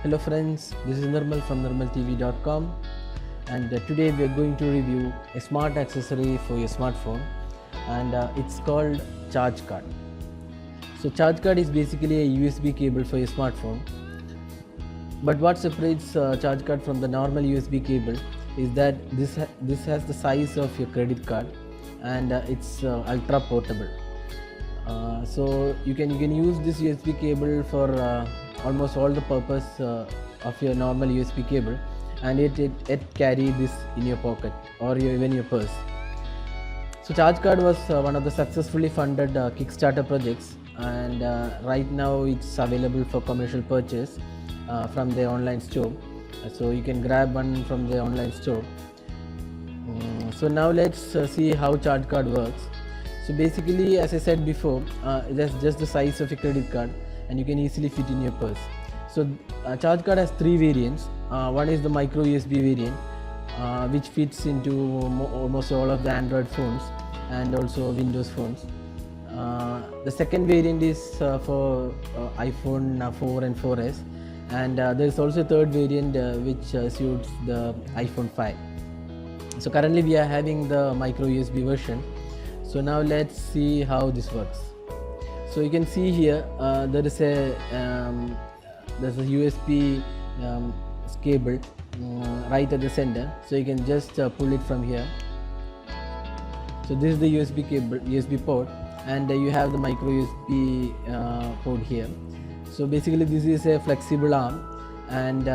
Hello friends, this is Nirmal from nirmaltv.com, and today we are going to review a smart accessory for your smartphone, and it's called Charge Card. So Charge Card is basically a USB cable for your smartphone, but what separates Charge Card from the normal USB cable is that this has the size of your credit card, and it's ultra portable. So you can use this USB cable for almost all the purpose of your normal USB cable, and it carry this in your pocket or even your purse. So Charge Card was one of the successfully funded Kickstarter projects, and right now it's available for commercial purchase from the online store. So you can grab one from the online store. So now let's see how Charge Card works. So basically, as I said before, that's just the size of a credit card, and you can easily fit in your purse. So Charge Card has three variants. One is the micro USB variant, which fits into almost all of the Android phones and also Windows phones. The second variant is for iPhone 4 and 4S, and there is also a third variant which suits the iPhone 5. So currently we are having the micro USB version. So now let's see how this works. So you can see here there's a USB cable right at the center. So you can just pull it from here. So this is the USB cable, USB port, and you have the micro USB port here. So basically this is a flexible arm, and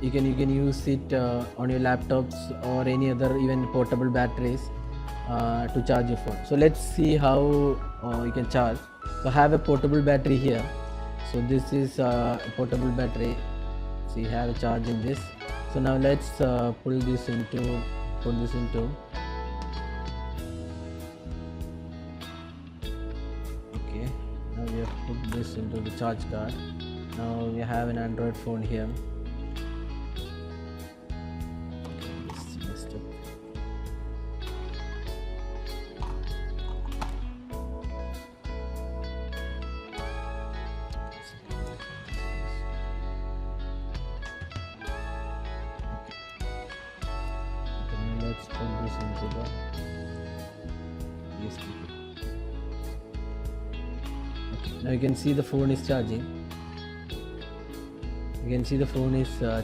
you can use it on your laptops or any other even portable batteries to charge your phone. So let's see how you can charge. So I have a portable battery here. So this is a portable battery. So you have a charge in this. So now let's put this into. Okay. Now we have put this into the charge card. Now we have an Android phone here. Let's put this into the USB. Okay. Now you can see the phone is charging.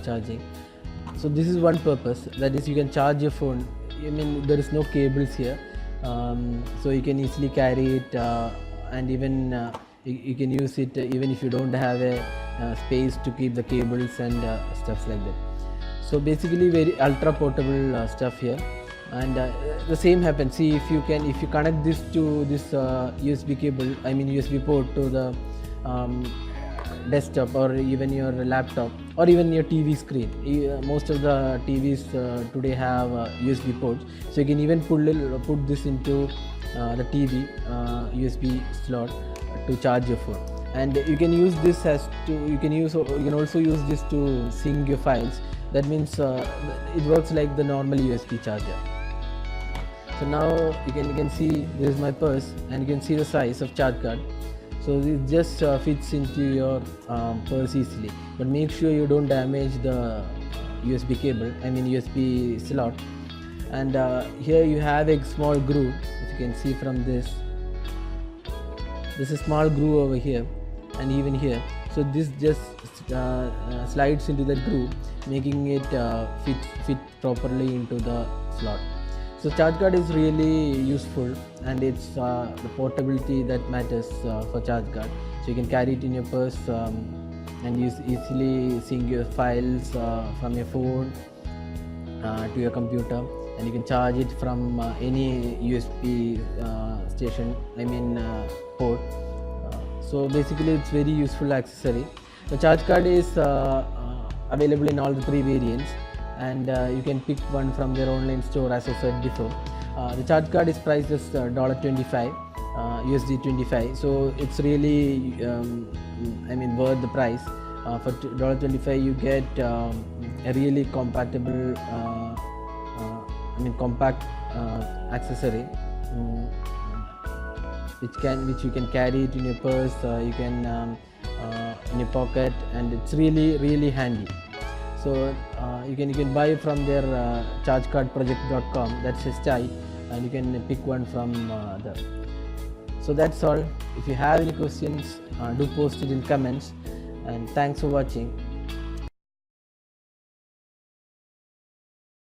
Charging. So this is one purpose, that is you can charge your phone. I mean, there is no cables here, so you can easily carry it, and even you can use it even if you don't have a space to keep the cables and stuff like that. So basically very ultra portable stuff here, and the same happens. See, if you connect this to this USB cable, I mean USB port, to the desktop or even your laptop or even your TV screen. Most of the TVs today have USB ports, so you can even put this into the TV USB slot to charge your phone. And you can use this you can also use this to sync your files. That means it works like the normal USB charger. So now you can see this is my purse, and you can see the size of Charge Card. So it just fits into your purse easily, but make sure you don't damage the USB cable, I mean USB slot. And here you have a small groove, if you can see from this. There's a small groove over here and even here. So this just slides into the groove, making it fit properly into the slot. So Charge Card is really useful, and it's the portability that matters for Charge Card. So you can carry it in your purse and easily sync your files from your phone to your computer, and you can charge it from any USB station, I mean port. So basically it's very useful accessory. The Charge Card is available in all the three variants, and you can pick one from their online store, as I said before. The Charge Card is priced as $25, USD 25. So it's really I mean worth the price. For $25 you get a really compatible compact accessory, which you can carry it in your purse. You can in your pocket, and it's really handy. So you can buy from their chargecardproject.com, that's his site, and you can pick one from there. So that's all. If you have any questions, do post it in comments, and thanks for watching.